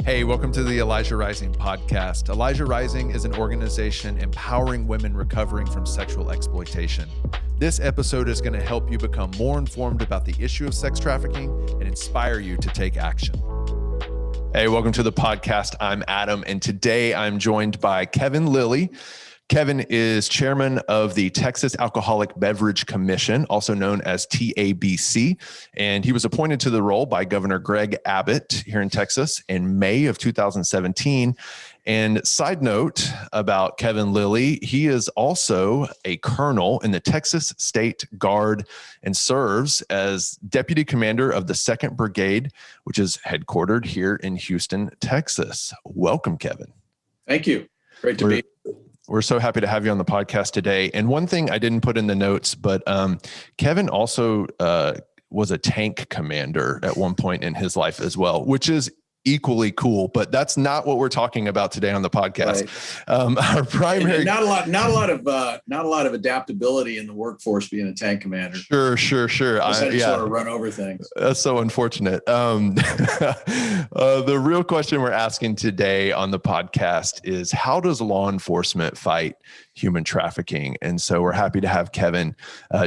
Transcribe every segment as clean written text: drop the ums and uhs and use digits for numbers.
Hey, welcome to the Elijah Rising podcast. Elijah Rising is an organization empowering women recovering from sexual exploitation. This episode is going to help you become more informed about the issue of sex trafficking and inspire you to take action. Hey, welcome to the podcast. I'm Adam, and today I'm joined by Kevin Lilly. Kevin is chairman of the Texas Alcoholic Beverage Commission, also known as TABC, and he was appointed to the role by Governor Greg Abbott here in Texas in May of 2017. And side note about Kevin Lilly, he is also a colonel in the Texas State Guard and serves as deputy commander of the 2nd Brigade, which is headquartered here in Houston, Texas. Welcome, Kevin. Thank you. Great to be here. We're so happy to have you on the podcast today. And one thing I didn't put in the notes, but Kevin also was a tank commander at one point in his life as well, which is equally cool, but that's not what we're talking about today on the podcast. Right. Our primary not a lot of adaptability in the workforce being a tank commander. Sure. I sort of run over things. That's so unfortunate. The real question we're asking today on the podcast is, how does law enforcement fight human trafficking? And so we're happy to have Kevin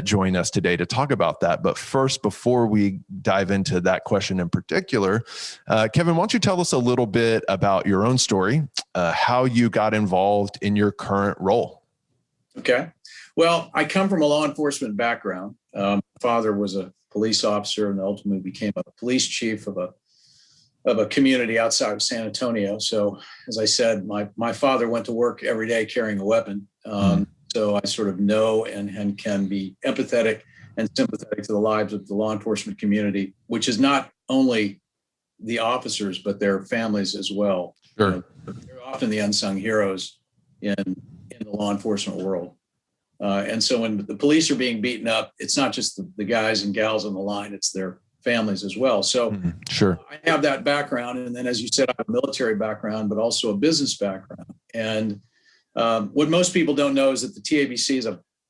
join us today to talk about that. But first, before we dive into that question in particular, Kevin, why don't you tell us a little bit about your own story, how you got involved in your current role? Okay. Well, I come from a law enforcement background. My father was a police officer and ultimately became a police chief of a community outside of San Antonio. So as I said, my father went to work every day carrying a weapon. So I sort of know and can be empathetic and sympathetic to the lives of the law enforcement community, which is not only the officers, but their families as well. Sure. They're often the unsung heroes in the law enforcement world. And so when the police are being beaten up, it's not just the guys and gals on the line, it's their families as well. So Sure. I have that background. And then, as you said, I have a military background, but also a business background. And what most people don't know is that the TABC is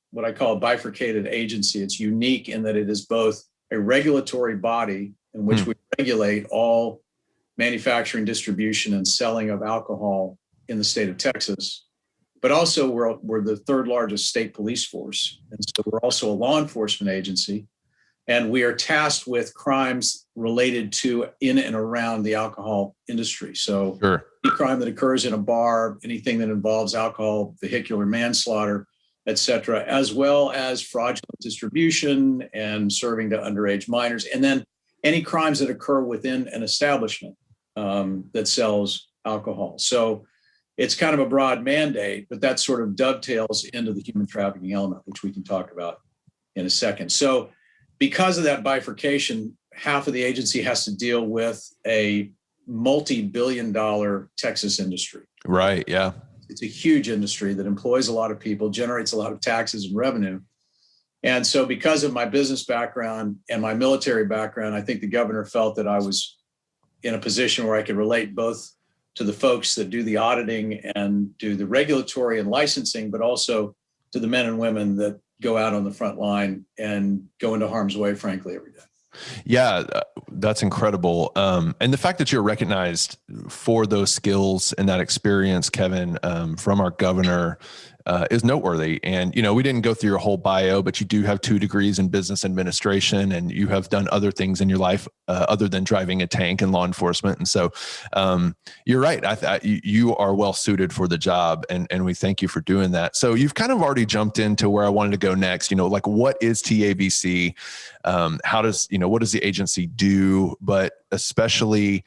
what I call a bifurcated agency. It's unique in that it is both a regulatory body in which we regulate all manufacturing, distribution, and selling of alcohol in the state of Texas. But also we're the 3rd largest state police force. And so we're also a law enforcement agency. And we are tasked with crimes related to in and around the alcohol industry. So Sure. Any crime that occurs in a bar, anything that involves alcohol, vehicular manslaughter, et cetera, as well as fraudulent distribution and serving to underage minors. And then any crimes that occur within an establishment that sells alcohol. So it's kind of a broad mandate, but that sort of dovetails into the human trafficking element, which we can talk about in a second. So because of that bifurcation, half of the agency has to deal with a multi-billion-dollar Texas industry. Right. Yeah. It's a huge industry that employs a lot of people, generates a lot of taxes and revenue. And so because of my business background and my military background, I think the governor felt that I was in a position where I could relate both to the folks that do the auditing and do the regulatory and licensing, but also to the men and women that go out on the front line and go into harm's way, frankly, every day. Yeah, that's incredible. And the fact that you're recognized for those skills and that experience, Kevin, from our governor is noteworthy. And, we didn't go through your whole bio, but you do have 2 degrees in business administration, and you have done other things in your life other than driving a tank and law enforcement. And so you're right. You are well suited for the job, and we thank you for doing that. So you've kind of already jumped into where I wanted to go next, like what is TABC? What does the agency do? But especially,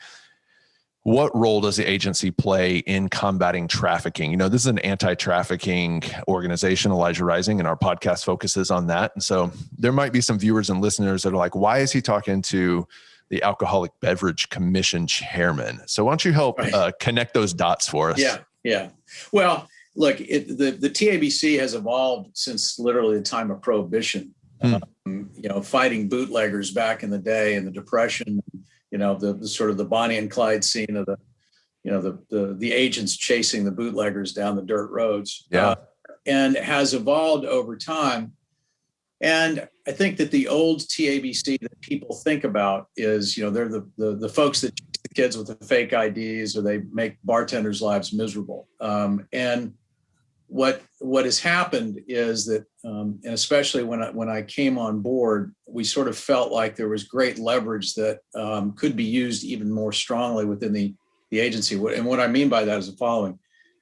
what role does the agency play in combating trafficking? This is an anti-trafficking organization, Elijah Rising, and our podcast focuses on that. And so there might be some viewers and listeners that are like, why is he talking to the Alcoholic Beverage Commission chairman? So why don't you help connect those dots for us? Yeah. Well, look, the TABC has evolved since literally the time of Prohibition. Fighting bootleggers back in the day in the Depression. The sort of the Bonnie and Clyde scene of the agents chasing the bootleggers down the dirt roads. And has evolved over time. And I think that the old TABC that people think about is, they're the folks that chase the kids with the fake IDs, or they make bartenders' lives miserable. And what has happened is that, and especially when I came on board, we sort of felt like there was great leverage that could be used even more strongly within the agency. And what I mean by that is the following.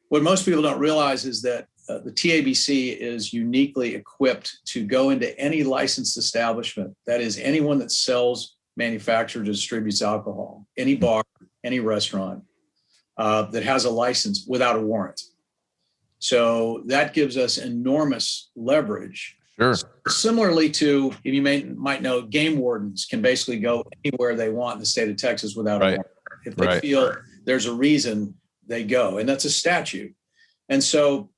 What most people don't realize is that the TABC is uniquely equipped to go into any licensed establishment. That is, anyone that sells, manufactures, distributes alcohol, any bar, any restaurant that has a license without a warrant. So that gives us enormous leverage. Sure. Similarly to, if you might know, game wardens can basically go anywhere they want in the state of Texas without a warrant. If they feel there's a reason, they go, and that's a statute. And so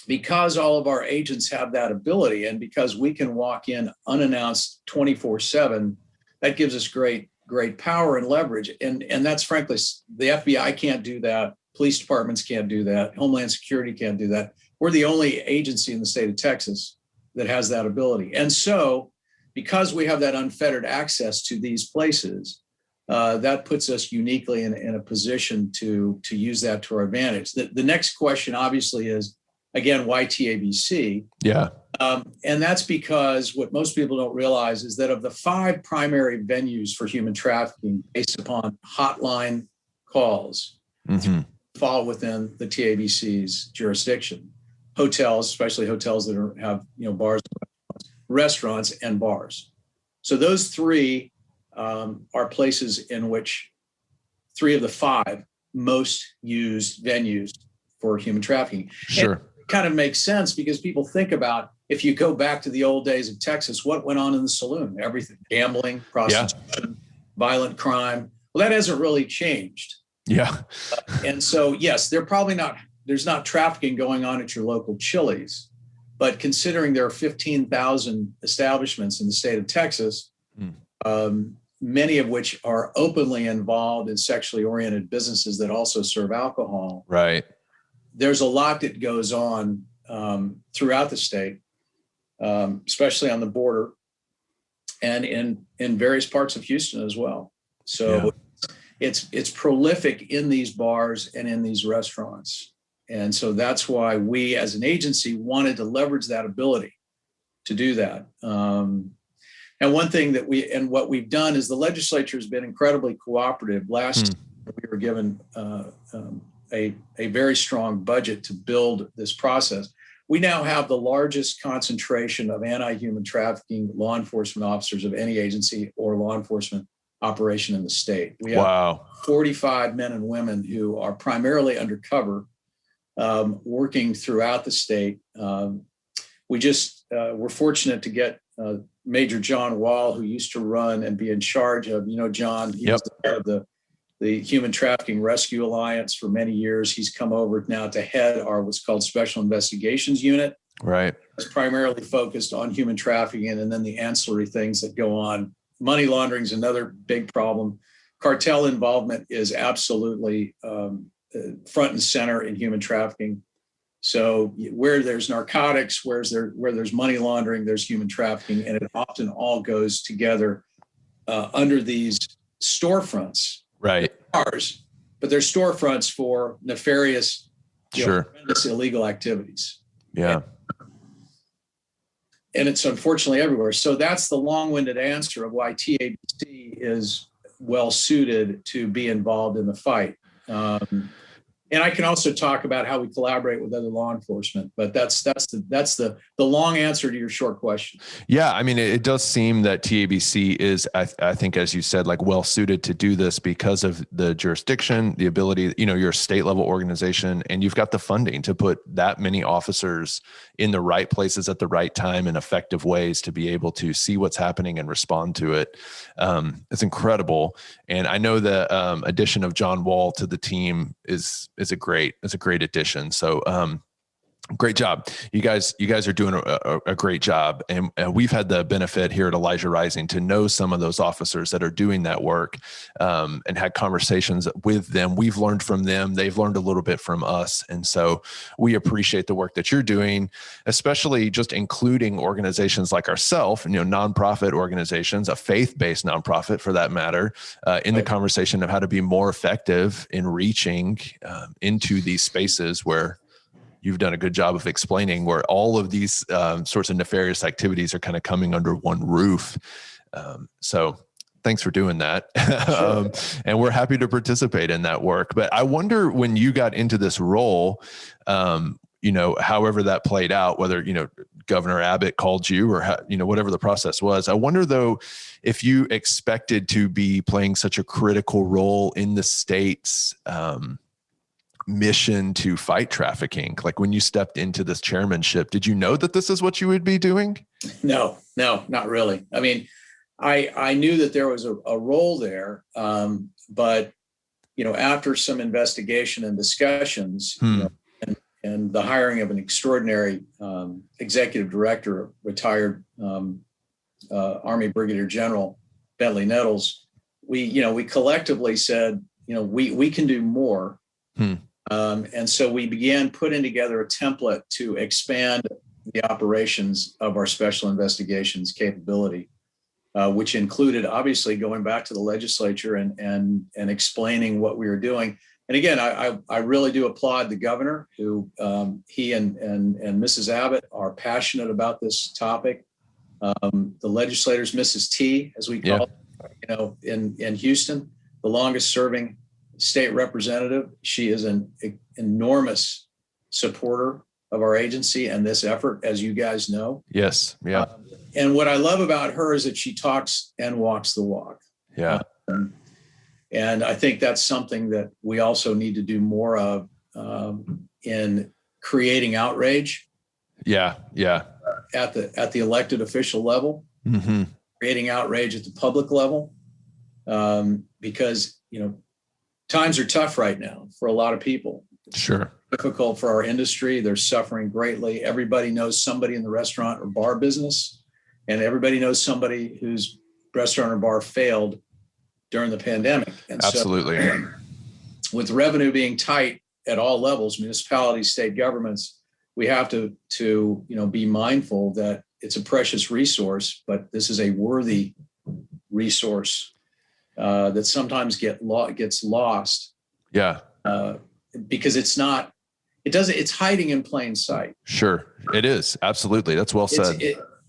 because all of our agents have that ability, and because we can walk in unannounced 24/7, that gives us great power and leverage. And that's frankly, the FBI can't do that. Police departments can't do that. Homeland Security can't do that. We're the only agency in the state of Texas that has that ability. And so because we have that unfettered access to these places, that puts us uniquely in a position to use that to our advantage. The next question obviously is, again, why TABC? Yeah. And that's because what most people don't realize is that of the 5 primary venues for human trafficking based upon hotline calls, fall within the TABC's jurisdiction. Hotels, especially hotels that have bars, restaurants, and bars. So those 3 are places in which 3 of the 5 most used venues for human trafficking. Sure. And it kind of makes sense because people think about, if you go back to the old days of Texas, what went on in the saloon? Everything: gambling, prostitution, violent crime. Well, that hasn't really changed. Yeah. And so, yes, there's not trafficking going on at your local Chili's, but considering there are 15,000 establishments in the state of Texas, many of which are openly involved in sexually oriented businesses that also serve alcohol. Right. There's a lot that goes on throughout the state, especially on the border and in various parts of Houston as well. So it's prolific in these bars and in these restaurants. And so that's why we as an agency wanted to leverage that ability to do that. And one thing that what we've done is the legislature has been incredibly cooperative. Last year, we were given a very strong budget to build this process. We now have the largest concentration of anti-human trafficking law enforcement officers of any agency or law enforcement operation in the state. We have 45 men and women who are primarily undercover, working throughout the state. We're fortunate to get Major John Wall, who used to run and be in charge of, John, he was the head of the Human Trafficking Rescue Alliance for many years. He's come over now to head our what's called Special Investigations Unit. Right. It's primarily focused on human trafficking and then the ancillary things that go on. Money laundering is another big problem. Cartel involvement is absolutely front and center in human trafficking. So where there's narcotics, where there's money laundering, there's human trafficking, and it often all goes together under these storefronts. Right. Bars, but they're storefronts for nefarious, horrendous illegal activities. Yeah. And it's unfortunately everywhere. So that's the long-winded answer of why TABC is well suited to be involved in the fight. And I can also talk about how we collaborate with other law enforcement, but that's the long answer to your short question. Yeah. I mean, it does seem that TABC is, I think, as you said, like well suited to do this because of the jurisdiction, the ability, you're a state level organization and you've got the funding to put that many officers in the right places at the right time in effective ways to be able to see what's happening and respond to it. It's incredible. And I know the addition of John Wall to the team is a great addition. So Great job. You guys are doing a great job. And we've had the benefit here at Elijah Rising to know some of those officers that are doing that work, and had conversations with them. We've learned from them. They've learned a little bit from us. And so we appreciate the work that you're doing, especially just including organizations like ourselves, nonprofit organizations, a faith-based nonprofit for that matter, in the conversation of how to be more effective in reaching into these spaces where you've done a good job of explaining, where all of these sorts of nefarious activities are kind of coming under one roof. So thanks for doing that. Sure. And we're happy to participate in that work. But I wonder, when you got into this role, however that played out, whether, Governor Abbott called you or, whatever the process was, I wonder though, if you expected to be playing such a critical role in the state's mission to fight trafficking. Like when you stepped into this chairmanship, did you know that this is what you would be doing? No, not really. I mean, I knew that there was a role there, but after some investigation and discussions, and the hiring of an extraordinary executive director, retired Army Brigadier General Bentley Nettles, we collectively said, we can do more. And so we began putting together a template to expand the operations of our special investigations capability, which included obviously going back to the legislature and explaining what we were doing. And again, I really do applaud the governor, who he and Mrs. Abbott are passionate about this topic. The legislators, Mrs. T, as we call it, in Houston, the longest serving state representative. She is an enormous supporter of our agency and this effort, as you guys know. Yes. Yeah. And what I love about her is that she talks and walks the walk. Yeah. And I think that's something that we also need to do more of in creating outrage. Yeah. Yeah. At the elected official level, creating outrage at the public level, because times are tough right now for a lot of people. Sure. Difficult for our industry. They're suffering greatly. Everybody knows somebody in the restaurant or bar business, and everybody knows somebody whose restaurant or bar failed during the pandemic. And absolutely. So, with revenue being tight at all levels, municipalities, state governments, we have to be mindful that it's a precious resource, but this is a worthy resource that sometimes gets lost. Yeah. Because it's hiding in plain sight. Sure. It is. Absolutely. That's well said.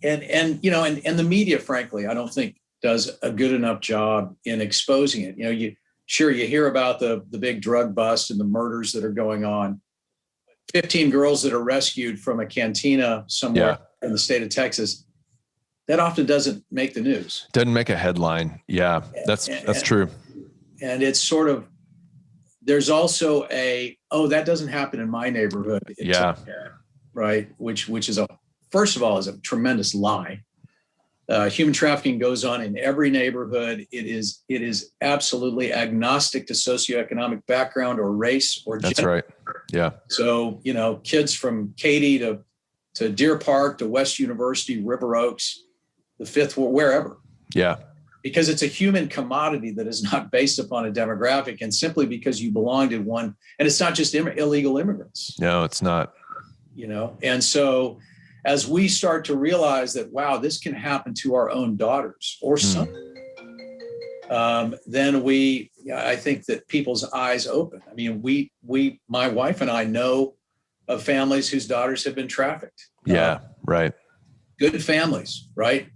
And the media, frankly, I don't think does a good enough job in exposing it. You hear about the big drug bust and the murders that are going on. 15 girls that are rescued from a cantina somewhere in the state of Texas. That often doesn't make the news. Doesn't make a headline. Yeah, that's true. And it's sort of, there's also that doesn't happen in my neighborhood. Right. Which is first of all, is a tremendous lie. Human trafficking goes on in every neighborhood. It is absolutely agnostic to socioeconomic background or race or gender. That's right. Yeah. So, kids from Katy to Deer Park to West University, River Oaks, the Fifth Ward, wherever. Yeah. Because it's a human commodity that is not based upon a demographic, and simply because you belong to one. And it's not just illegal immigrants. No, it's not. And so as we start to realize that, wow, this can happen to our own daughters or sons, then I think that people's eyes open. I mean, my wife and I know of families whose daughters have been trafficked. Yeah, right. Good families, right?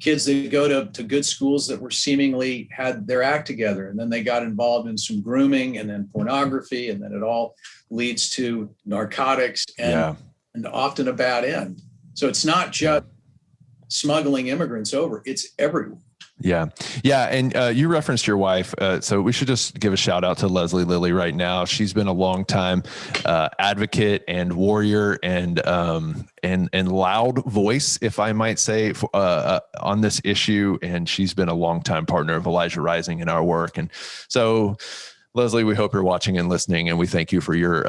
Kids that go to good schools that were seemingly had their act together, and then they got involved in some grooming and then pornography, and then it all leads to narcotics and often a bad end. So it's not just smuggling immigrants over, it's everywhere. Yeah. Yeah. And you referenced your wife. So we should just give a shout out to Leslie Lilly right now. She's been a long time advocate and warrior and loud voice, if I might say, on this issue. And she's been a long time partner of Elijah Rising in our work. And so Leslie, we hope you're watching and listening, and we thank you for your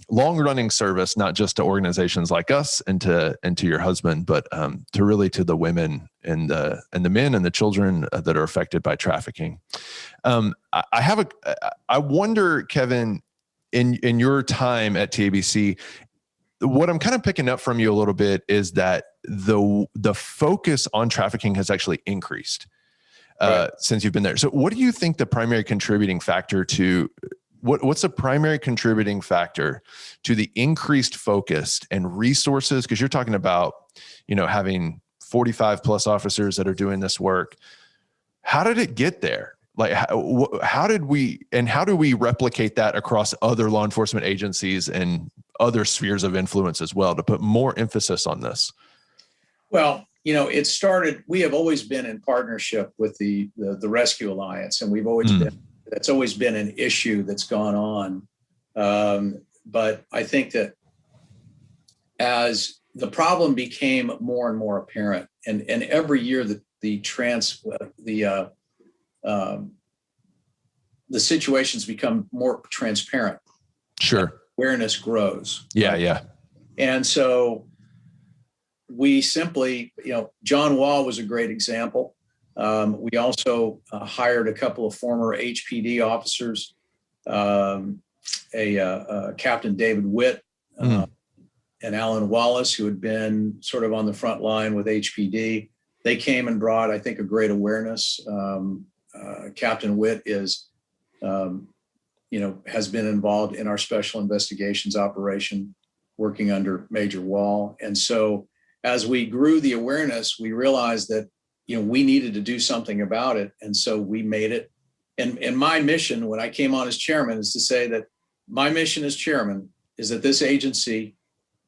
long-running service, not just to organizations like us and to your husband, but to the women and the men and the children that are affected by trafficking. I wonder, Kevin, in your time at TABC, what I'm kind of picking up from you a little bit is that the focus on trafficking has actually increased. Right. Since you've been there. So what do you think the primary contributing factor to what's the primary contributing factor to the increased focus and resources? Because you're talking about, having 45 plus officers that are doing this work. How did it get there? Like, how do we replicate that across other law enforcement agencies and other spheres of influence as well to put more emphasis on this? Well, it started, we have always been in partnership with the Rescue Alliance, and we've always that's always been an issue that's gone on. But I think that as the problem became more and more apparent, and every year the situations become more transparent. Sure. Awareness grows. Yeah. Right? Yeah. And so we simply, John Wall was a great example. We also hired a couple of former HPD officers, Captain David Witt and Alan Wallace, who had been sort of on the front line with HPD. They came and brought, I think, a great awareness. Captain Witt has been involved in our special investigations operation, working under Major Wall. And so as we grew the awareness, we realized that, we needed to do something about it. And so we made it. And my mission when I came on as chairman is to say that my mission as chairman is that this agency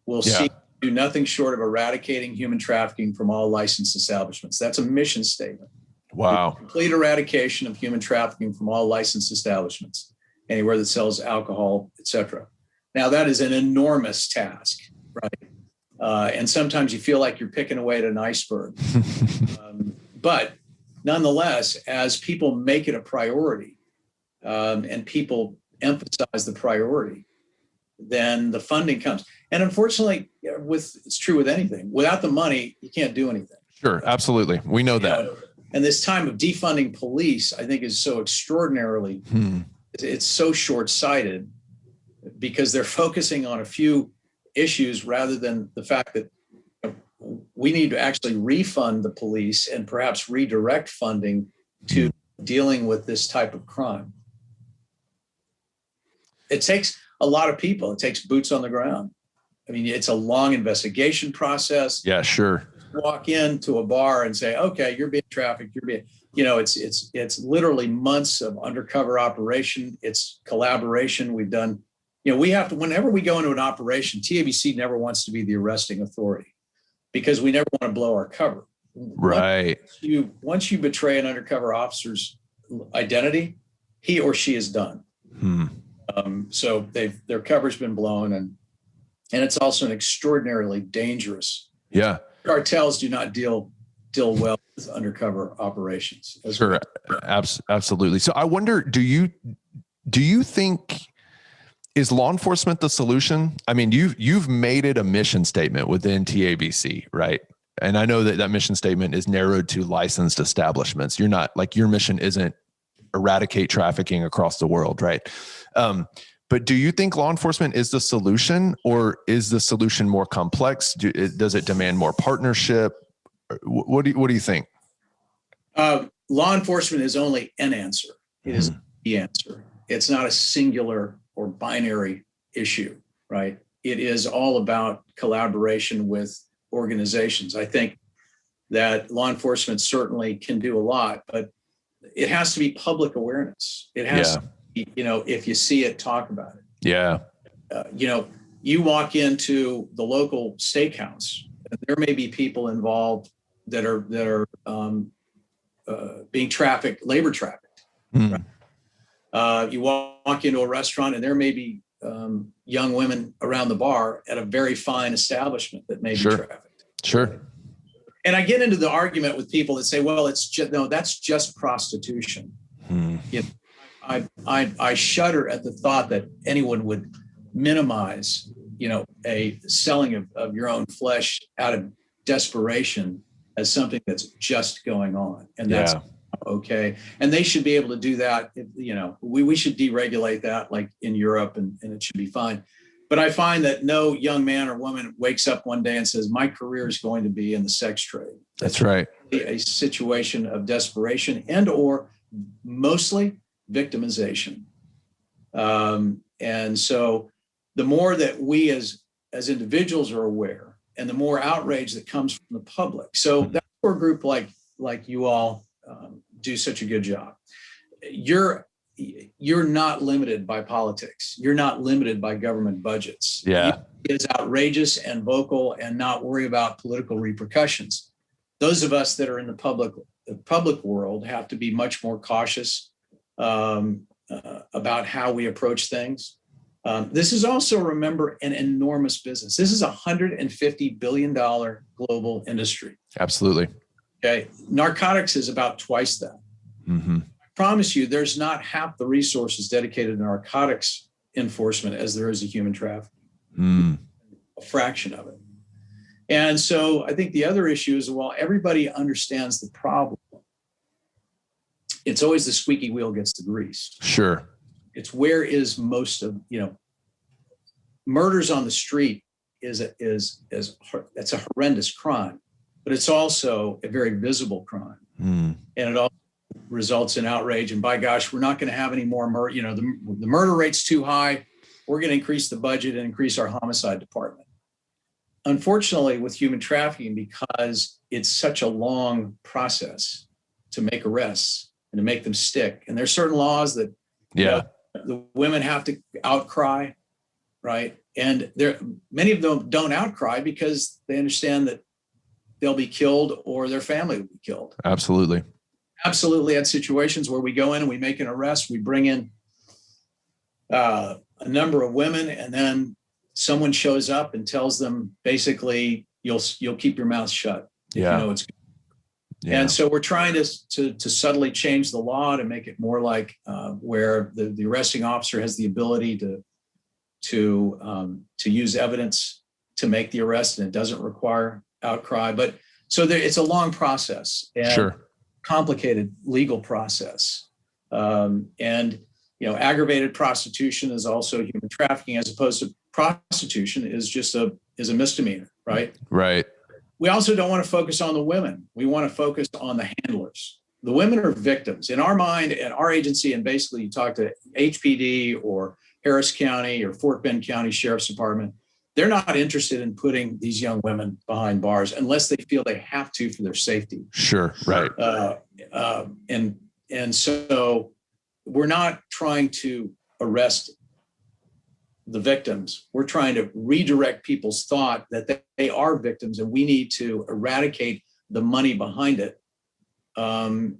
will seek to do nothing short of eradicating human trafficking from all licensed establishments. That's a mission statement. Wow. Complete eradication of human trafficking from all licensed establishments, anywhere that sells alcohol, et cetera. Now, that is an enormous task, right? And sometimes you feel like you're picking away at an iceberg. But nonetheless, as people make it a priority and people emphasize the priority, then the funding comes. And unfortunately, it's true with anything. Without the money, you can't do anything. Sure, absolutely. We know that. And this time of defunding police, I think, is so extraordinarily, it's so short-sighted because they're focusing on a few issues rather than the fact that we need to actually refund the police and perhaps redirect funding to dealing with this type of crime. It takes a lot of people. It takes boots on the ground. I mean, it's a long investigation process. Yeah, sure. Walk into a bar and say, okay, you're being trafficked. You're being, it's literally months of undercover operation. It's collaboration. We've done, we have to, whenever we go into an operation, TABC never wants to be the arresting authority because we never want to blow our cover. Right. Once you betray an undercover officer's identity, he or she is done. So their cover's been blown, and it's also an extraordinarily dangerous. Yeah. Cartels do not deal well with undercover operations. Sure. Absolutely. So I wonder, do you think, is law enforcement the solution? I mean, you've made it a mission statement within TABC, right? And I know that mission statement is narrowed to licensed establishments. You're not, like, your mission isn't eradicate trafficking across the world, right? But do you think law enforcement is the solution, or is the solution more complex? Does it demand more partnership? What do you think? Law enforcement is only an answer. It is the answer. It's not a singular or binary issue, right? It is all about collaboration with organizations. I think that law enforcement certainly can do a lot, but it has to be public awareness. It has to be, if you see it, talk about it. Yeah. You walk into the local steakhouse, and there may be people involved that are being trafficked, labor trafficked. Right? You walk into a restaurant, and there may be young women around the bar at a very fine establishment that may be trafficked. Sure. And I get into the argument with people that say, well, that's just prostitution. I shudder at the thought that anyone would minimize, a selling of your own flesh out of desperation as something that's just going on. And that's okay. And they should be able to do that. We should deregulate that like in Europe and it should be fine. But I find that no young man or woman wakes up one day and says, my career is going to be in the sex trade. That's right. A situation of desperation and or mostly victimization. And so the more that we as individuals are aware and the more outrage that comes from the public. So that's where a group like you all do such a good job. You're not limited by politics. You're not limited by government budgets. Yeah. You is outrageous and vocal and not worry about political repercussions. Those of us that are in the public world have to be much more cautious about how we approach things. This is also, remember, an enormous business. This is a $150 billion global industry. Absolutely. Okay. Narcotics is about twice that. Mm-hmm. I promise you, there's not half the resources dedicated to narcotics enforcement as there is to human trafficking. A fraction of it. And so I think the other issue is, while everybody understands the problem, it's always the squeaky wheel gets the grease. Sure. It's where is most of, murders on the street that's a horrendous crime, but it's also a very visible crime. And it also results in outrage. And by gosh, we're not going to have any more murder. The murder rate's too high. We're going to increase the budget and increase our homicide department. Unfortunately, with human trafficking, because it's such a long process to make arrests and to make them stick, and there's certain laws that the women have to outcry, right? And many of them don't outcry because they understand that they'll be killed or their family will be killed. Absolutely had situations where we go in and we make an arrest, we bring in a number of women, and then someone shows up and tells them basically, you'll keep your mouth shut. Yeah. It's good. Yeah. And so we're trying to subtly change the law to make it more like where the arresting officer has the ability to use evidence to make the arrest, and it doesn't require outcry. But so it's a long process and complicated legal process. And aggravated prostitution is also human trafficking, as opposed to prostitution is just a misdemeanor, right? Right. We also don't want to focus on the women. We want to focus on the handlers. The women are victims. In our mind, at our agency, and basically you talk to HPD or Harris County or Fort Bend County Sheriff's Department, they're not interested in putting these young women behind bars unless they feel they have to for their safety. Sure, right. And so we're not trying to arrest the victims. We're trying to redirect people's thought that they are victims, and we need to eradicate the money behind it and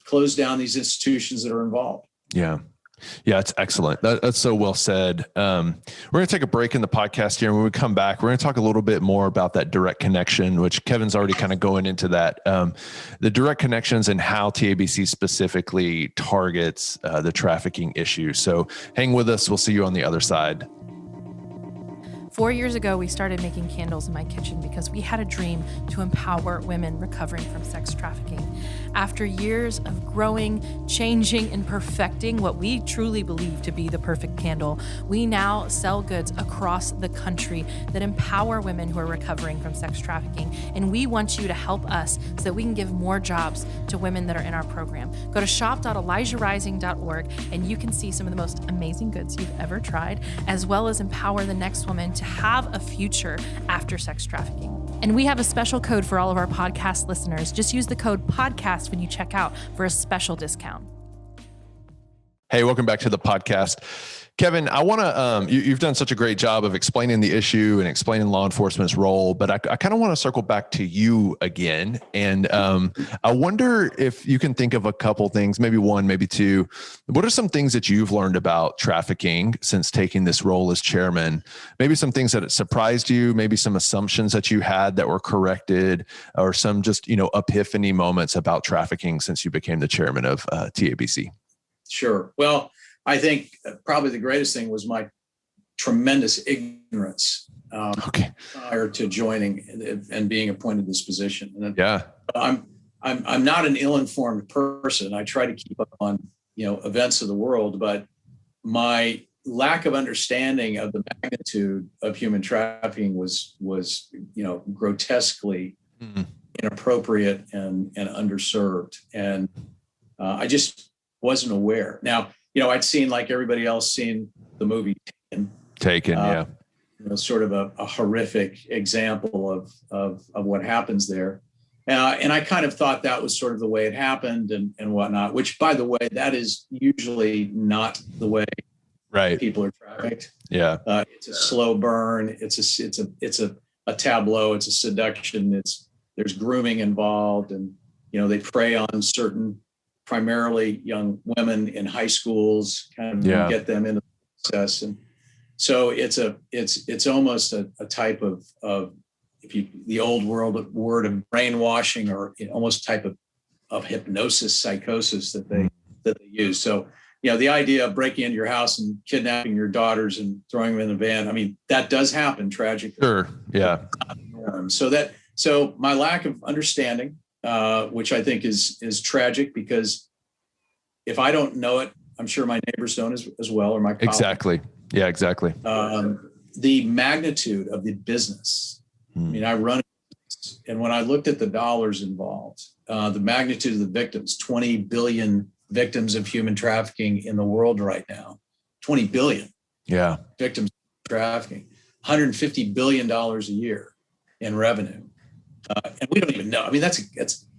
close down these institutions that are involved. Yeah. Yeah, it's excellent. That's so well said. We're going to take a break in the podcast here. And when we come back, we're going to talk a little bit more about that direct connection, which Kevin's already kind of going into that, the direct connections and how TABC specifically targets the trafficking issue. So hang with us. We'll see you on the other side. 4 years ago, we started making candles in my kitchen because we had a dream to empower women recovering from sex trafficking. After years of growing, changing, and perfecting what we truly believe to be the perfect candle, we now sell goods across the country that empower women who are recovering from sex trafficking. And we want you to help us so that we can give more jobs to women that are in our program. Go to shop.elijahrising.org and you can see some of the most amazing goods you've ever tried, as well as empower the next woman to have a future after sex trafficking. And we have a special code for all of our podcast listeners. Just use the code podcast when you check out for a special discount. Hey, welcome back to the podcast. Kevin, I want to, you've done such a great job of explaining the issue and explaining law enforcement's role, but I kind of want to circle back to you again. And I wonder if you can think of a couple things, maybe one, maybe two. What are some things that you've learned about trafficking since taking this role as chairman? Maybe some things that surprised you, maybe some assumptions that you had that were corrected, or some just, epiphany moments about trafficking since you became the chairman of TABC. Sure. Well, I think probably the greatest thing was my tremendous ignorance prior to joining and being appointed this position. And Yeah. I'm not an ill-informed person. I try to keep up on, events of the world, but my lack of understanding of the magnitude of human trafficking was grotesquely inappropriate and underserved. And I just wasn't aware. Now, I'd seen, like everybody else, seen the movie Taken, yeah. Sort of a horrific example of what happens there. And I kind of thought that was sort of the way it happened and whatnot, which, by the way, that is usually not the way people are trafficked. Yeah. It's a slow burn. It's a tableau. It's a seduction. There's grooming involved, and they prey on certain, primarily young women in high schools, kind of get them into the process. And so it's almost a type of the old world word of brainwashing, or almost type of hypnosis, psychosis that they use. So, the idea of breaking into your house and kidnapping your daughters and throwing them in the van, I mean, that does happen tragically. Sure. Yeah. So my lack of understanding, which I think is tragic, because if I don't know it, I'm sure my neighbors don't as well, or my colleagues. Exactly. Yeah, exactly. The magnitude of the business. I mean, I run, and when I looked at the dollars involved, the magnitude of the victims, 20 billion victims of human trafficking in the world right now, 20 billion victims of trafficking, $150 billion a year in revenue. And we don't even know. I mean, that's an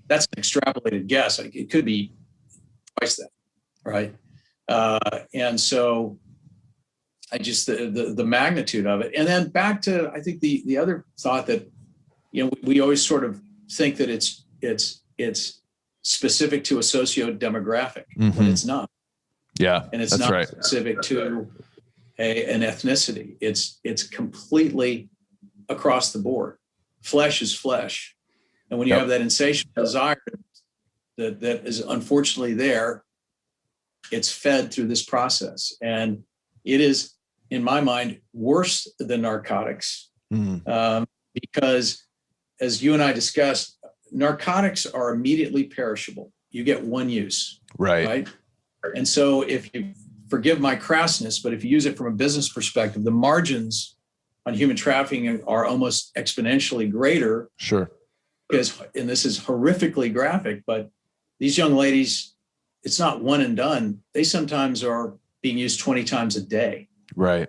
extrapolated guess. It could be twice that, right? And so I just, the magnitude of it. And then back to, I think the other thought that, we always sort of think that it's specific to a socio-demographic, but it's not. Yeah. And it's not specific to an ethnicity. It's completely across the board. Flesh is flesh. And when you have that insatiable desire that is unfortunately there, it's fed through this process. And it is, in my mind, worse than narcotics, because, as you and I discussed, narcotics are immediately perishable. You get one use, right? And so, if you forgive my crassness, but if you use it from a business perspective, the margins on human trafficking are almost exponentially greater. Sure. Because, and this is horrifically graphic, but these young ladies, it's not one and done. They sometimes are being used 20 times a day. Right.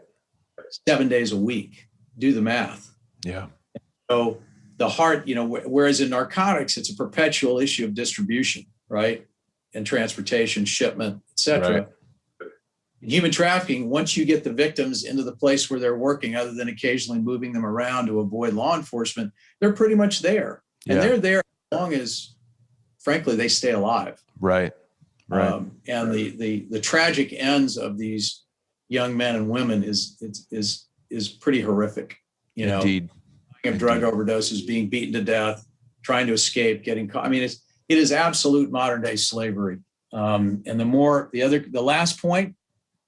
7 days a week. Do the math. Yeah. So the heart, whereas in narcotics, it's a perpetual issue of distribution, right? And transportation, shipment, et cetera. Right. In human trafficking, once you get the victims into the place where they're working, other than occasionally moving them around to avoid law enforcement, they're pretty much there. And they're there as long as, frankly, they stay alive. Right. Right. And the tragic ends of these young men and women is pretty horrific. Indeed. Of drug overdoses, being beaten to death, trying to escape, getting caught. I mean, it is absolute modern day slavery. And the last point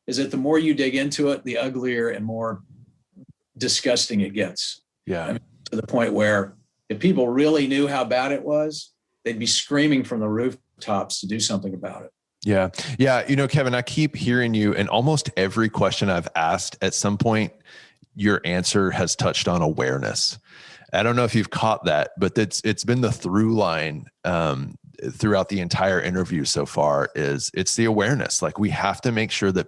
is that the more you dig into it, the uglier and more disgusting it gets. Yeah. I mean, to the point where if people really knew how bad it was, they'd be screaming from the rooftops to do something about it. Yeah. Yeah. Kevin, I keep hearing you, and almost every question I've asked, at some point, your answer has touched on awareness. I don't know if you've caught that, but it's been the through line throughout the entire interview so far. It's the awareness. Like, we have to make sure that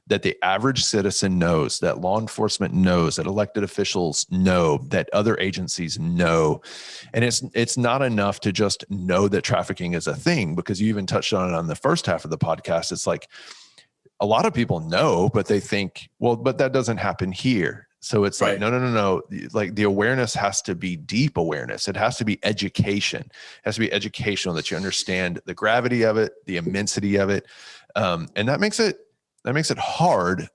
that the average citizen knows, that law enforcement knows, that elected officials know, that other agencies know. And it's not enough to just know that trafficking is a thing, because you even touched on it on the first half of the podcast. It's like, a lot of people know, but they think, well, but that doesn't happen here. So it's like, no. Like, the awareness has to be deep awareness. It has to be education. It has to be educational, that you understand the gravity of it, the immensity of it. And that makes it hard.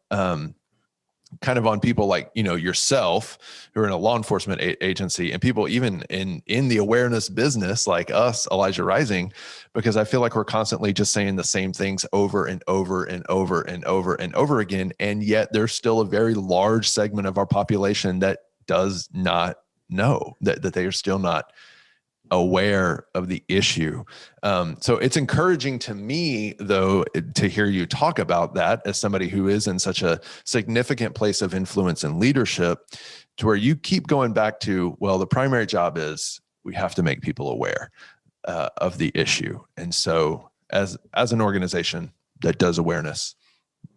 kind of on people like, yourself, who are in a law enforcement agency, and people even in the awareness business like us, Elijah Rising, because I feel like we're constantly just saying the same things over and over and over and over and over again. And yet there's still a very large segment of our population that does not know, that they are still not aware of the issue. So it's encouraging to me, though, to hear you talk about that as somebody who is in such a significant place of influence and leadership, to where you keep going back to, well, the primary job is we have to make people aware of the issue. And so as an organization that does awareness,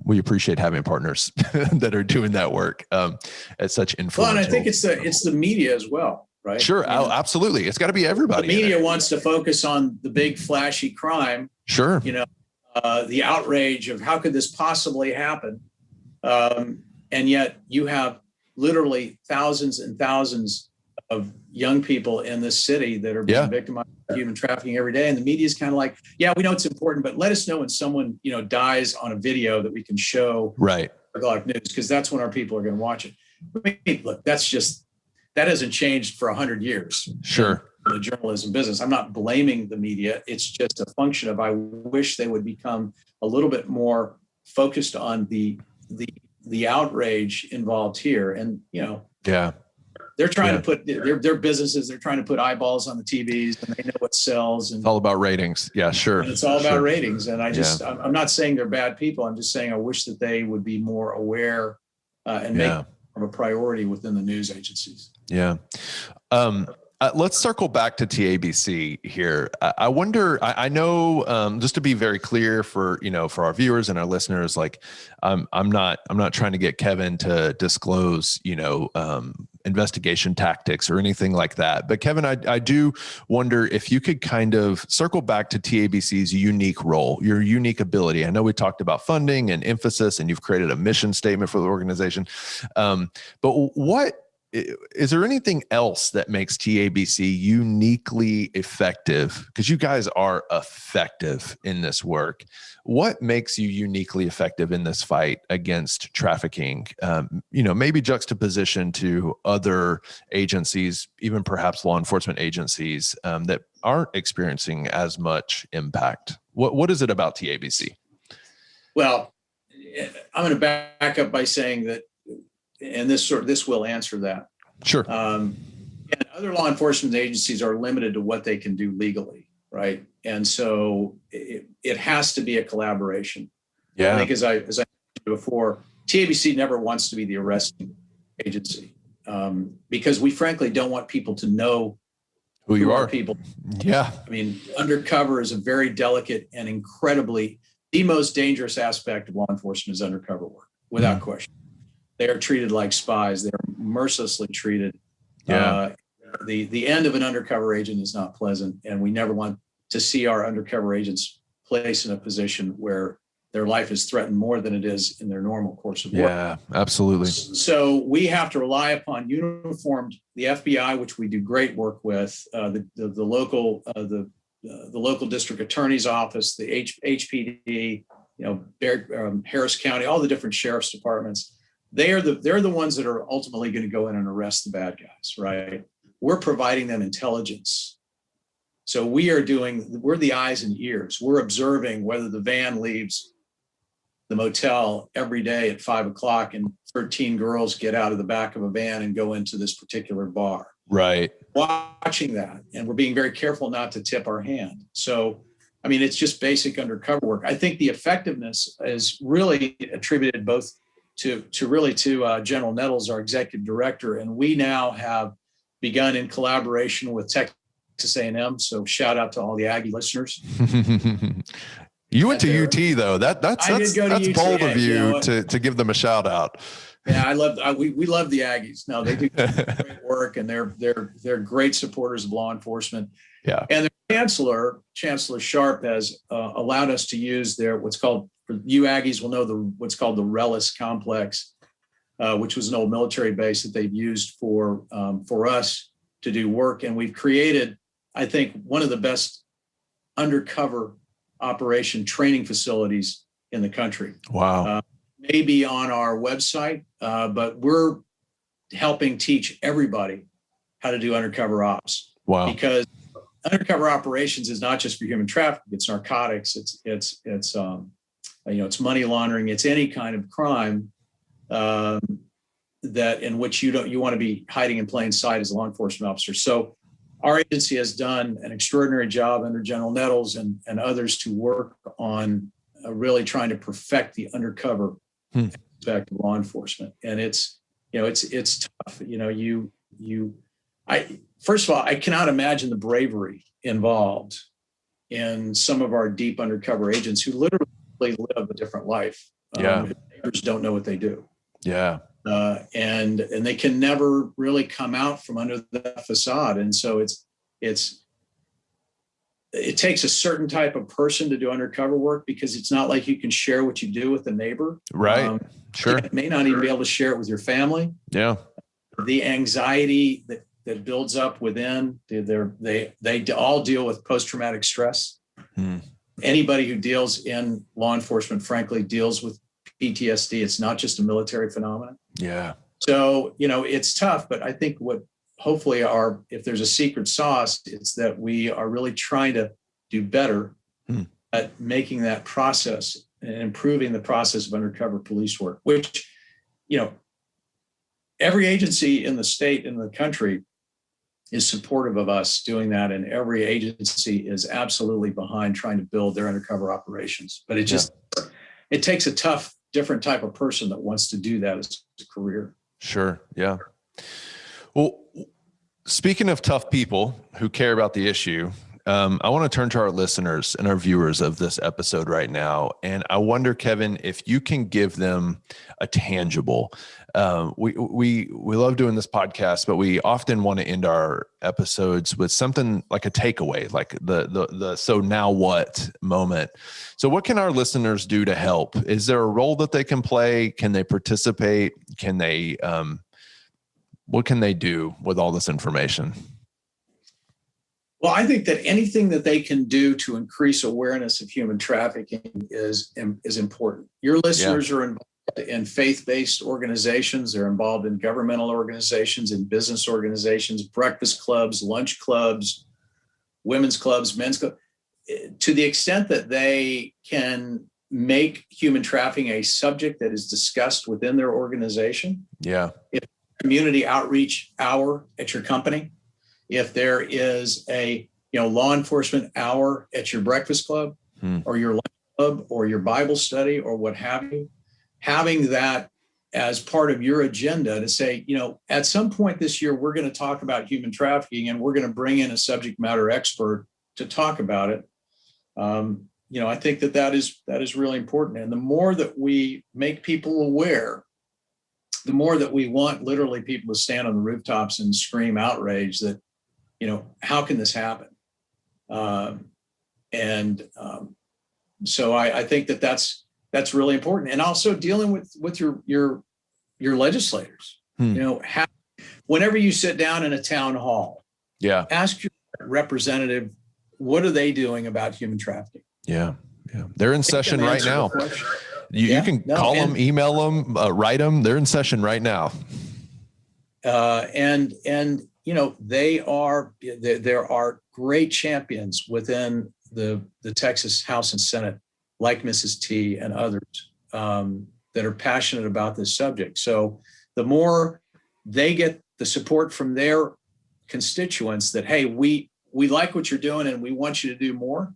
we appreciate having partners that are doing that work at such influence. Well, and I think it's the media as well. Right? Sure. Absolutely. It's got to be everybody. The media wants to focus on the big flashy crime. Sure. The outrage of how could this possibly happen? And yet you have literally thousands and thousands of young people in this city that are being victimized of human trafficking every day. And the media is kind of like, yeah, we know it's important, but let us know when someone, dies on a video that we can show. Right. Like news, because that's when our people are going to watch it. I mean, look, that hasn't changed for 100 years. Sure. In the journalism business. I'm not blaming the media. It's just a function of, I wish they would become a little bit more focused on the outrage involved here. And, they're trying to put their businesses, they're trying to put eyeballs on the TVs, and they know what sells. And it's all about ratings. Yeah, sure. And it's all about ratings. And I'm not saying they're bad people. I'm just saying I wish that they would be more aware and make of a priority within the news agencies. Yeah. Let's circle back to TABC here. I wonder, I know, just to be very clear for our viewers and our listeners, like I'm not trying to get Kevin to disclose, investigation tactics or anything like that. But Kevin, I do wonder if you could kind of circle back to TABC's unique role, your unique ability. I know we talked about funding and emphasis, and you've created a mission statement for the organization. But is there anything else that makes TABC uniquely effective? Because you guys are effective in this work. What makes you uniquely effective in this fight against trafficking? Maybe juxtaposition to other agencies, even perhaps law enforcement agencies that aren't experiencing as much impact. What is it about TABC? Well, I'm going to back up by saying that, and this will answer that. Sure. And other law enforcement agencies are limited to what they can do legally, right? And so it has to be a collaboration. Yeah. I think as I mentioned before, TABC never wants to be the arresting agency because we frankly don't want people to know who you are. People. Yeah. I mean, undercover is a very delicate and incredibly, the most dangerous aspect of law enforcement is undercover work, without question. They are treated like spies. They're mercilessly treated. Yeah. The end of an undercover agent is not pleasant, and we never want to see our undercover agents placed in a position where their life is threatened more than it is in their normal course of work. Yeah, absolutely. So we have to rely upon uniformed, the FBI, which we do great work with, the local district attorney's office, the HPD, Harris County, all the different sheriff's departments. They're the ones that are ultimately going to go in and arrest the bad guys, right? We're providing them intelligence. So we're the eyes and ears. We're observing whether the van leaves the motel every day at 5:00 and 13 girls get out of the back of a van and go into this particular bar. Right. Watching that, and we're being very careful not to tip our hand. So, I mean, it's just basic undercover work. I think the effectiveness is really attributed both to General Nettles, our executive director, and we now have begun in collaboration with Texas A&M. So shout out to all the Aggie listeners. You went to UT though. That's bold of you to give them a shout out. Yeah, we love the Aggies. No, they do great work, and they're great supporters of law enforcement. Yeah, and the Chancellor Sharp has allowed us to use what's called, for you Aggies will know what's called the Rellis Complex, which was an old military base that they've used for us to do work, and we've created, I think, one of the best undercover operation training facilities in the country. Wow. may be on our website, but we're helping teach everybody how to do undercover ops. Wow. Because undercover operations is not just for human trafficking, it's narcotics, it's money laundering, it's any kind of crime that in which you want to be hiding in plain sight as a law enforcement officer. So our agency has done an extraordinary job under General Nettles and others to work on really trying to perfect the undercover aspect of law enforcement. And it's tough. First of all, I cannot imagine the bravery involved in some of our deep undercover agents who literally live a different life. Neighbors don't know what they do. Yeah. And they can never really come out from under that facade. And so it takes a certain type of person to do undercover work, because it's not like you can share what you do with a neighbor. Right. Sure. You may not even be able to share it with your family. Yeah. The anxiety that builds up within, they all deal with post-traumatic stress. Anybody who deals in law enforcement, frankly, deals with PTSD. It's not just a military phenomenon. Yeah. So, it's tough, but I think hopefully if there's a secret sauce, it's that we are really trying to do better at making that process and improving the process of undercover police work, which, every agency in the state, in the country, is supportive of us doing that. And every agency is absolutely behind trying to build their undercover operations. But it takes a tough, different type of person that wants to do that as a career. Sure. Yeah. Well, speaking of tough people who care about the issue, I want to turn to our listeners and our viewers of this episode right now. And I wonder, Kevin, if you can give them a tangible. We love doing this podcast, but we often want to end our episodes with something like a takeaway, like the so now what moment. So what can our listeners do to help? Is there a role that they can play? Can they participate? Can they, what can they do with all this information? Well, I think that anything that they can do to increase awareness of human trafficking is important. Your listeners are involved in faith-based organizations. They're involved in governmental organizations, in business organizations, breakfast clubs, lunch clubs, women's clubs, men's clubs. To the extent that they can make human trafficking a subject that is discussed within their organization. Yeah. If community outreach hour at your company, if there is a law enforcement hour at your breakfast club or your lunch club or your Bible study or what have you, having that as part of your agenda to say, at some point this year, we're going to talk about human trafficking and we're going to bring in a subject matter expert to talk about it. I think that is really important. And the more that we make people aware, the more that we want literally people to stand on the rooftops and scream outrage that, how can this happen? So I think that's really important. And also dealing with your legislators, whenever you sit down in a town hall, ask your representative, what are they doing about human trafficking? Yeah. They're in session right now. You can call them, email them, write them. They're in session right now. There are great champions within the Texas House and Senate, like Mrs. T and others, that are passionate about this subject. So the more they get the support from their constituents that, hey, we like what you're doing and we want you to do more.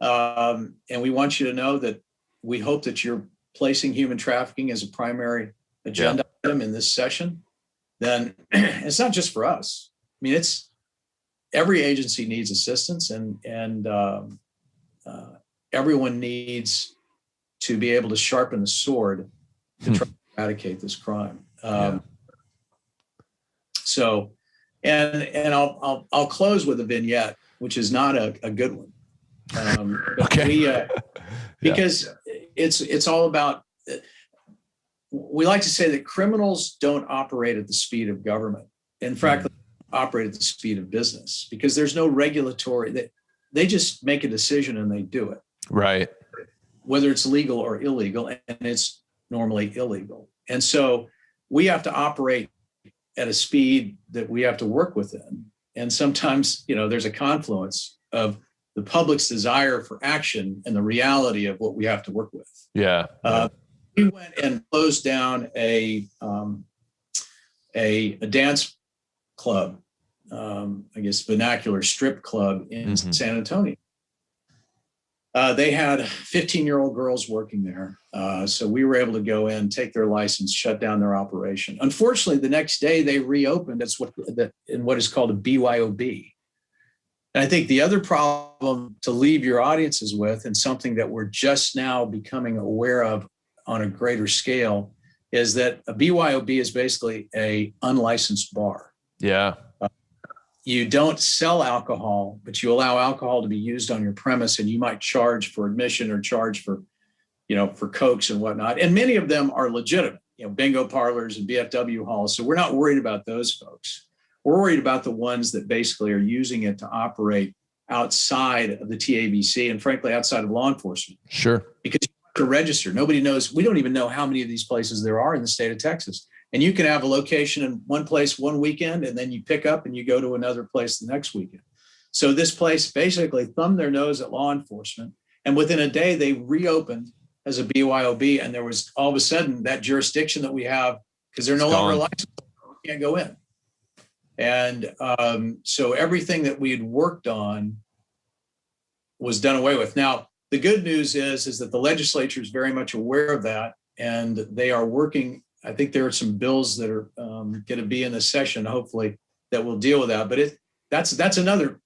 And we want you to know that we hope that you're placing human trafficking as a primary agenda item in this session. Then it's not just for us. I mean, every agency needs assistance, and everyone needs to be able to sharpen the sword to try to eradicate this crime. So, and I'll close with a vignette, which is not a good one. Okay. Because it's all about. We like to say that criminals don't operate at the speed of government. In fact, they operate at the speed of business, because there's no regulatory. They just make a decision and they do it. Right. Whether it's legal or illegal, and it's normally illegal. And so we have to operate at a speed that we have to work within. And sometimes, there's a confluence of the public's desire for action and the reality of what we have to work with. Yeah. We went and closed down a dance club, I guess vernacular strip club in San Antonio. They had 15-year-old girls working there. So we were able to go in, take their license, shut down their operation. Unfortunately, the next day they reopened. That's in what is called a BYOB. And I think the other problem to leave your audiences with, and something that we're just now becoming aware of on a greater scale, is that a BYOB is basically a unlicensed bar. Yeah. You don't sell alcohol, but you allow alcohol to be used on your premise, and you might charge for admission or charge for, for Cokes and whatnot. And many of them are legitimate, bingo parlors and BFW halls. So we're not worried about those folks. We're worried about the ones that basically are using it to operate outside of the TABC and frankly, outside of law enforcement. Sure. Because you have to register. Nobody knows. We don't even know how many of these places there are in the state of Texas. And you can have a location in one place one weekend, and then you pick up and you go to another place the next weekend. So this place basically thumbed their nose at law enforcement. And within a day, they reopened as a BYOB. And there was all of a sudden that jurisdiction that we have, because they're no longer licensed, we can't go in. And so everything that we had worked on was done away with. Now, the good news is that the legislature is very much aware of that, and they are working. I think there are some bills that are going to be in the session, hopefully, that will deal with that. But that's another.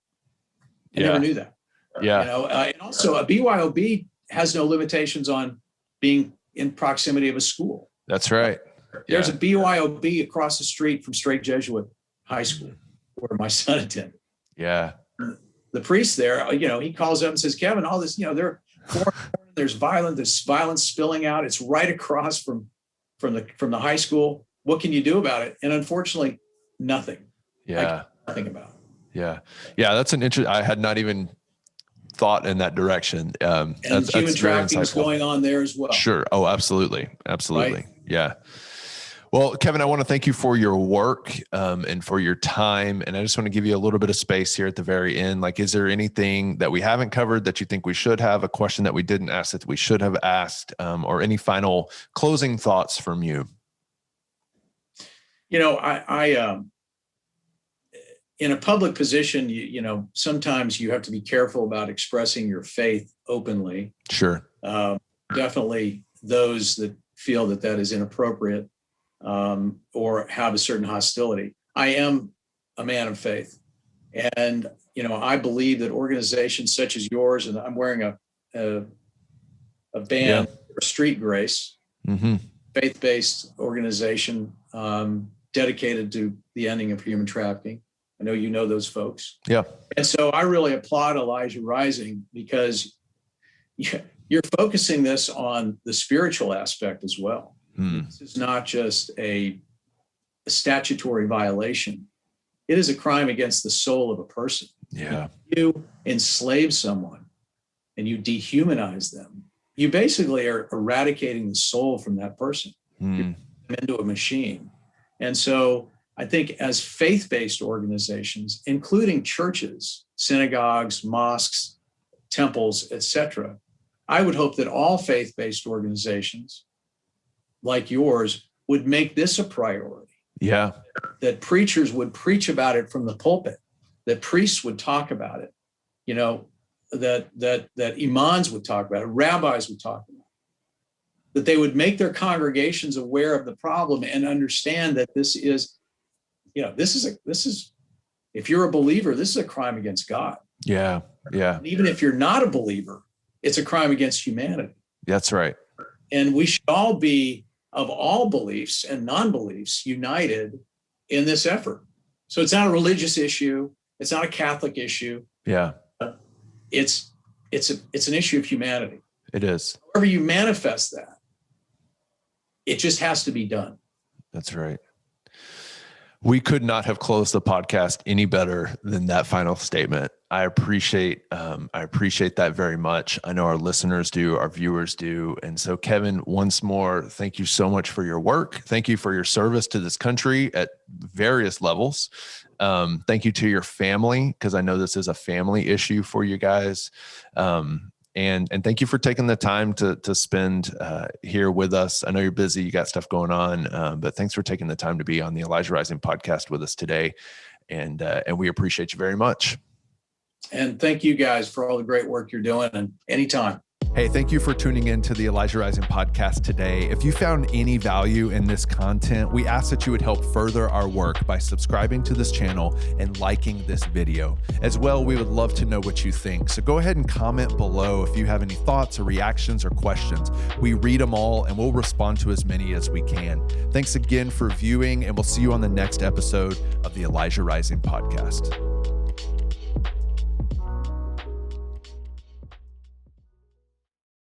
I never knew that. Yeah. And also a BYOB has no limitations on being in proximity of a school. That's right. There's a BYOB across the street from Straight Jesuit High School, where my son attended. Yeah. The priest there, he calls up and says, "Kevin, all this, there's violence spilling out. It's right across from the high school. What can you do about it?" And unfortunately, nothing. Yeah. Nothing about it. Yeah. Yeah. That's an interest. I had not even thought in that direction. And human trafficking is going on there as well. Sure. Oh, absolutely. Absolutely. Right? Yeah. Well, Kevin, I want to thank you for your work and for your time. And I just want to give you a little bit of space here at the very end. Like, is there anything that we haven't covered that you think we should have, a question that we didn't ask that we should have asked, or any final closing thoughts from you? I in a public position, sometimes you have to be careful about expressing your faith openly. Sure. Definitely those that feel that is inappropriate or have a certain hostility. I am a man of faith. And, I believe that organizations such as yours, and I'm wearing a band, or Street Grace, faith-based organization dedicated to the ending of human trafficking. I know you know those folks. Yeah. And so I really applaud Elijah Rising, because you're focusing this on the spiritual aspect as well. This is not just a statutory violation. It is a crime against the soul of a person. Yeah. If you enslave someone and you dehumanize them, you basically are eradicating the soul from that person. You're putting them into a machine. And so I think as faith-based organizations, including churches, synagogues, mosques, temples, etc., I would hope that all faith-based organizations like yours would make this a priority. Yeah. That preachers would preach about it from the pulpit, that priests would talk about it, that imams would talk about it, rabbis would talk about it, that they would make their congregations aware of the problem and understand that this is, if you're a believer, this is a crime against God. Yeah. Yeah. And even if you're not a believer, it's a crime against humanity. That's right. And we should all be, of all beliefs and non-beliefs, united in this effort. So it's not a religious issue. It's not a Catholic issue. Yeah. It's an issue of humanity. It is. However you manifest that, it just has to be done. That's right. We could not have closed the podcast any better than that final statement. I appreciate that very much. I know our listeners do, our viewers do. And so, Kevin, once more, thank you so much for your work. Thank you for your service to this country at various levels. Thank you to your family, because I know this is a family issue for you guys. And thank you for taking the time to spend here with us. I know you're busy, you got stuff going on, but thanks for taking the time to be on the Elijah Rising podcast with us today. And we appreciate you very much. And thank you guys for all the great work you're doing, and anytime. Hey, thank you for tuning in to the Elijah Rising podcast today. If you found any value in this content, we ask that you would help further our work by subscribing to this channel and liking this video. As well, we would love to know what you think. So go ahead and comment below if you have any thoughts or reactions or questions. We read them all and we'll respond to as many as we can. Thanks again for viewing, and we'll see you on the next episode of the Elijah Rising podcast.